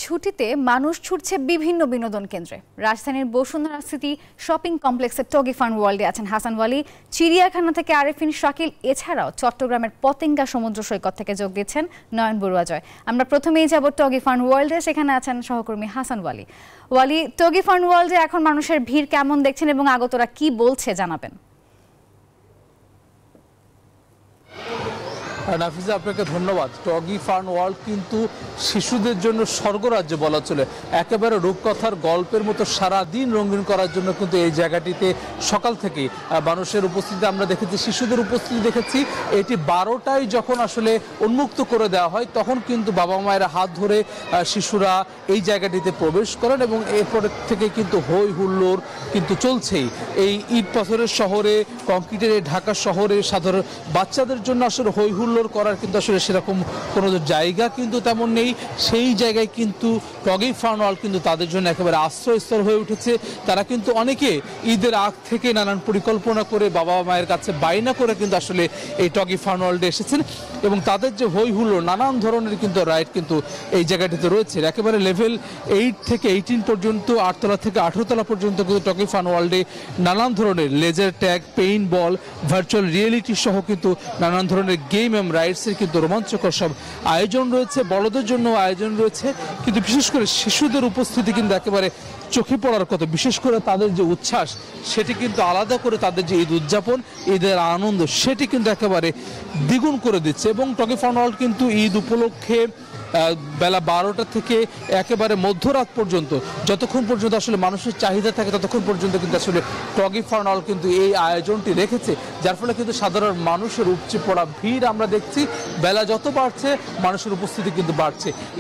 ছুটিতে মানুষ ছুটছে বিভিন্ন বিনোদন কেন্দ্রে। রাজধানীর বসুন্ধরা সিটি শপিং কমপ্লেক্সের টগি ফান ওয়ার্ল্ডে আছেন হাসান ওয়ালি, চিড়িয়াখানা থেকে আরেফিন শাকিল, এছাড়াও চট্টগ্রামের পতেঙ্গা সমুদ্র সৈকত থেকে যোগ দিচ্ছেন নয়ন বড়ুয়া জয়। আমরা প্রথমেই যাব টগি ফান ওয়ার্ল্ডে, সেখানে আছেন সহকর্মী হাসান ওয়ালি। ওয়ালি, টগি ফান ওয়ার্ল্ডে এখন মানুষের ভিড় কেমন দেখছেন এবং আগতরা কি বলছে জানাবেন। নাফিজা, আপনাকে ধন্যবাদ। টগি ফান ওয়ার্ল্ড কিন্তু শিশুদের জন্য স্বর্গরাজ্য বলা চলে। একেবারে রূপকথার গল্পের মতো সারাদিন রঙিন করার জন্য কিন্তু এই জায়গাটিতে সকাল থেকে মানুষের উপস্থিতি আমরা দেখেছি, শিশুদের উপস্থিতি দেখেছি। এটি 12টায় যখন আসলে উন্মুক্ত করে দেওয়া হয় তখন কিন্তু বাবা মায়ের হাত ধরে শিশুরা এই জায়গাটিতে প্রবেশ করেন এবং এরপর থেকে কিন্তু হই হুল্লোড় কিন্তু চলছেই। এই ইট পাথরের শহরে, কংক্রিটের এই ঢাকা শহরে সাধারণ বাচ্চাদের জন্য আসলে হই হুল্লোড় করার কিন্তু আসলে সেরকম কোনো জায়গা কিন্তু তেমন নেই। সেই জায়গায় কিন্তু টগি ফান ওয়ার্ল্ড কিন্তু তাদের জন্য একেবারে আশ্রয়স্থল হয়ে উঠেছে। তারা কিন্তু অনেকে ঈদের আগ থেকে নানান পরিকল্পনা করে বাবা মায়ের কাছে বায়না করে কিন্তু আসলে এই টগি ফান ওয়ার্ল্ডে এসেছেন এবং তাদের যে হই হুল্লোড়, নানান ধরনের কিন্তু রাইড কিন্তু এই জায়গাটিতে রয়েছে। একেবারে লেভেল 8 থেকে 18 পর্যন্ত, 8তলা থেকে 18তলা পর্যন্ত কিন্তু টগি ফান ওয়ার্ল্ডে নানান ধরনের লেজার ট্যাগ, পেইন্ট বল, ভার্চুয়াল রিয়েলিটি সহ কিন্তু নানান ধরনের গেম এবং রাইডসের কিন্তু রোমাঞ্চকর সব আয়োজন রয়েছে। বড়দের জন্য আয়োজন রয়েছে, কিন্তু বিশেষ করে শিশুদের উপস্থিতি কিন্তু একেবারে চোখে পড়ার কথা। বিশেষ করে তাদের যে উচ্ছ্বাস, সেটি কিন্তু আলাদা করে তাদের যে ঈদ উদযাপন, ঈদের আনন্দ, সেটি কিন্তু একেবারে দ্বিগুণ করে দিচ্ছে। এবং টগি ফান ওয়ার্ল্ড কিন্তু ঈদ উপলক্ষে বেলা 12টা থেকে একেবারে মধ্যরাত পর্যন্ত, যতক্ষণ পর্যন্ত আসলে মানুষের চাহিদা থাকে ততক্ষণ পর্যন্ত কিন্তু আসলে টগি ফান ওয়ার্ল্ড কিন্তু এই আয়োজনটি রেখেছে, যার ফলে কিন্তু সাধারণ মানুষের উপচে পড়া ভিড় আমরা দেখছি। বেলা যত বাড়ছে মানুষের উপস্থিতি কিন্তু বাড়ছে।